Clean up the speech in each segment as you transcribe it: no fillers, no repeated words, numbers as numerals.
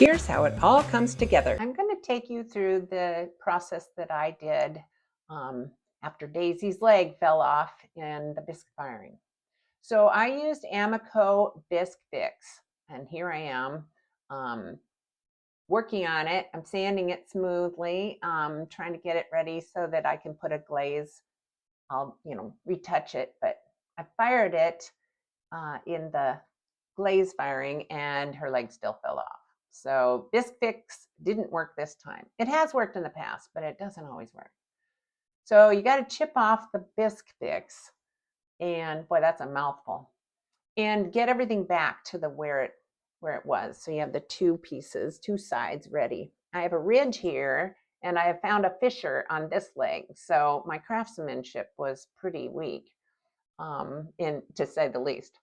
Here's how it all comes together. I'm going to take you through the process that I did after Daisy's leg fell off in the bisque firing. So I used Amico Bisque Fix, and here I am working on it. I'm sanding it smoothly, trying to get it ready so that I can put a glaze. I'll, retouch it, but I fired it in the glaze firing and her leg still fell off. So Bisque Fix didn't work this time. It has worked in the past, but it doesn't always work. So you got to chip off the Bisque Fix, and boy, that's a mouthful, and get everything back to the where it was. So you have the two pieces, two sides ready. I have a ridge here, and I have found a fissure on this leg. So my craftsmanship was pretty weak, to say the least.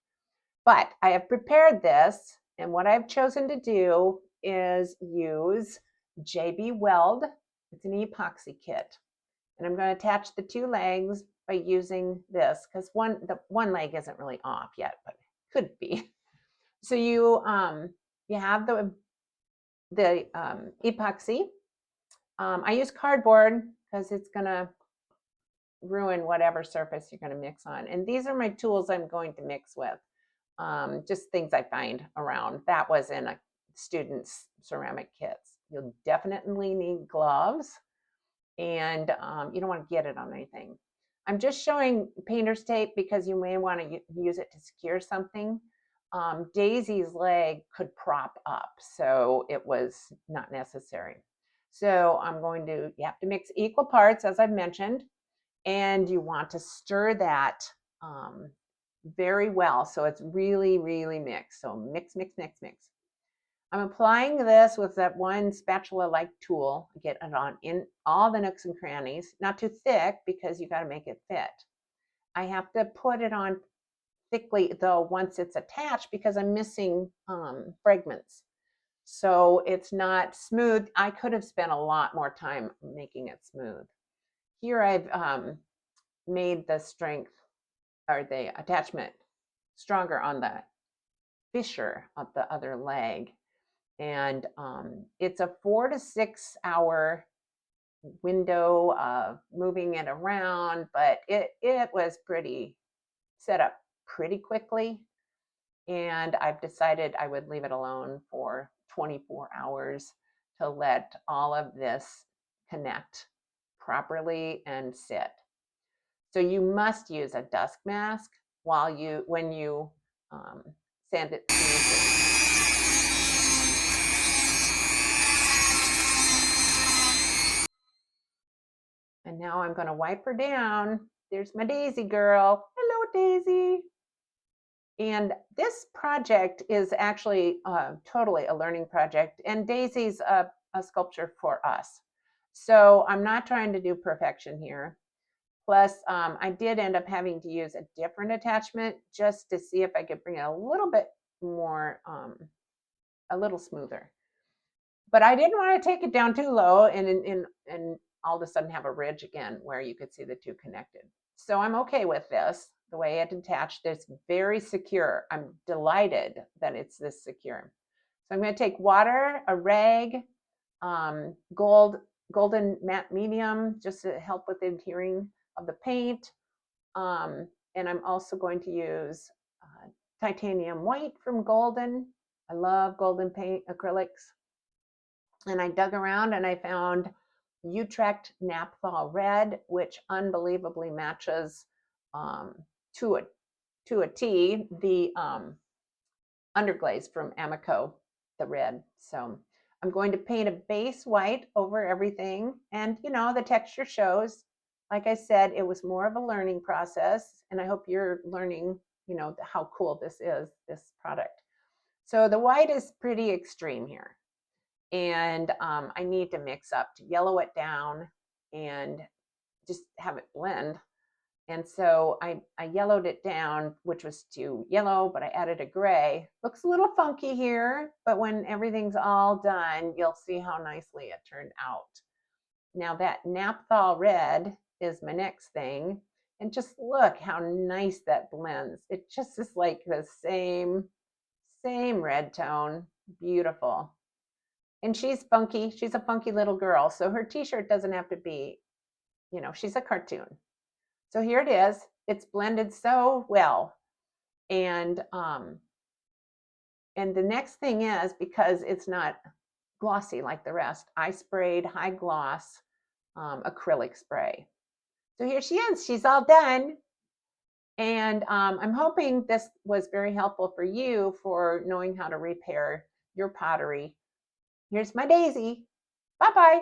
But I have prepared this, and what I've chosen to do is use JB Weld. It's an epoxy kit. And I'm going to attach the two legs by using this, because the one leg isn't really off yet, but it could be. So you have the epoxy. I use cardboard because it's going to ruin whatever surface you're going to mix on. And these are my tools I'm going to mix with. Just things I find around. That was in a student's ceramic kits. You'll definitely need gloves, and you don't want to get it on anything. I'm just showing painter's tape because you may want to use it to secure something. Daisy's leg could prop up, so it was not necessary. So you have to mix equal parts, as I've mentioned, and you want to stir that very well. So it's really, really mixed. So mix, mix, mix, mix. I'm applying this with that one spatula-like tool. Get it on in all the nooks and crannies. Not too thick because you got to make it fit. I have to put it on thickly though once it's attached because I'm missing fragments. So it's not smooth. I could have spent a lot more time making it smooth. Here I've made the strength or the attachment stronger on the fissure of the other leg. And it's a 4 to 6 hour window of moving it around, but it was pretty set up pretty quickly. And I've decided I would leave it alone for 24 hours to let all of this connect properly and sit. So you must use a dust mask when you sand it smoothly. And now I'm going to wipe her down. There's my Daisy girl. Hello, Daisy. And this project is actually totally a learning project. And Daisy's a sculpture for us. So I'm not trying to do perfection here. Plus, I did end up having to use a different attachment just to see if I could bring it a little bit more, a little smoother. But I didn't want to take it down too low and all of a sudden have a ridge again where you could see the two connected. So I'm okay with this, the way it attached. It's very secure. I'm delighted that it's this secure. So I'm going to take water, a rag, golden matte medium, just to help with the adhering of the paint. And I'm also going to use titanium white from Golden. I love Golden paint acrylics. And I dug around and I found Utrecht Naphthol Red, which unbelievably matches to a T the underglaze from Amico, the red. So I'm going to paint a base white over everything, and the texture shows. Like I said, it was more of a learning process, and I hope you're learning how cool this product. So the white is pretty extreme here, and I need to mix up to yellow it down and just have it blend. And so I yellowed it down, which was too yellow, but I added a gray. Looks a little funky here, but when everything's all done, you'll see how nicely it turned out. Now that Naphthol Red is my next thing. And just look how nice that blends. It just is like the same red tone. Beautiful. And she's funky. She's a funky little girl. So her t-shirt doesn't have to be, she's a cartoon. So here it is. It's blended so well. And the next thing is, because it's not glossy like the rest, I sprayed high gloss acrylic spray. So here she is. She's all done. And I'm hoping this was very helpful for you for knowing how to repair your pottery. Here's my daisy. Bye-bye.